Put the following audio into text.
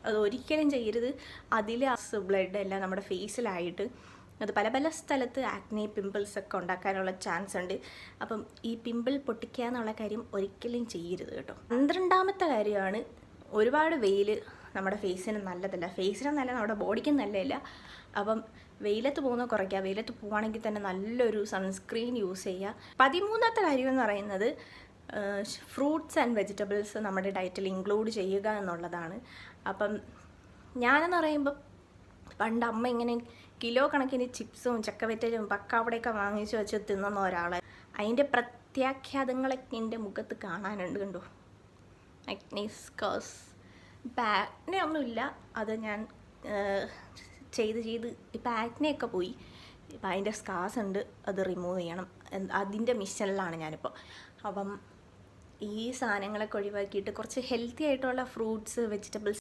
അത് ഒരിക്കലും ചെയ്യരുത്. അതിൽ ബ്ലഡ് എല്ലാം നമ്മുടെ ഫേസിലായിട്ട് അത് പല പല സ്ഥലത്ത് ആക്നെ പിമ്പിൾസ് ഒക്കെ ഉണ്ടാക്കാനുള്ള ചാൻസ് ഉണ്ട്. അപ്പം ഈ പിമ്പിൾ പൊട്ടിക്കുക എന്നുള്ള കാര്യം ഒരിക്കലും ചെയ്യരുത് കേട്ടോ. 12ാമത്തെ കാര്യമാണ്, ഒരുപാട് വെയിൽ നമ്മുടെ ഫേസിന് നല്ലതല്ല. ഫേസിനും നല്ല, നമ്മുടെ ബോഡിക്കും നല്ലതല്ല. അപ്പം വെയിലത്ത് പോകുന്നത് കുറയ്ക്കുക. വെയിലത്ത് പോവുകയാണെങ്കിൽ തന്നെ നല്ലൊരു സൺസ്ക്രീൻ യൂസ് ചെയ്യുക. 13ാമത്തെ കാര്യം എന്ന് പറയുന്നത് ഫ്രൂട്ട്സ് ആൻഡ് വെജിറ്റബിൾസ് നമ്മുടെ ഡയറ്റിൽ ഇൻക്ലൂഡ് ചെയ്യുക എന്നുള്ളതാണ്. അപ്പം ഞാനെന്ന് പറയുമ്പോൾ പണ്ട് അമ്മ ഇങ്ങനെ കിലോ കണക്കിന് ചിപ്സും ചക്കവറ്റലും പക്കാവടയൊക്കെ വാങ്ങിച്ച് വെച്ച് തിന്നുന്ന ഒരാളെ, അതിൻ്റെ പ്രത്യാഘാതങ്ങളൊക്കെ എൻ്റെ മുഖത്ത് കാണാനുണ്ട്. കണ്ടോ, ആക്നെ സ്കാർസ്. ഇപ്പം ആക്നെ ഒന്നുമില്ല, അത് ഞാൻ ചെയ്ത് ഇപ്പം ആക്നെയൊക്കെ പോയി. ഇപ്പം അതിൻ്റെ സ്കാർസ് ഉണ്ട്, അത് റിമൂവ് ചെയ്യണം. അതിൻ്റെ മിഷനിലാണ് ഞാനിപ്പോൾ. അപ്പം ഈ സാധനങ്ങളൊക്കെ ഒഴിവാക്കിയിട്ട് കുറച്ച് ഹെൽത്തി ആയിട്ടുള്ള ഫ്രൂട്ട്സ് വെജിറ്റബിൾസ്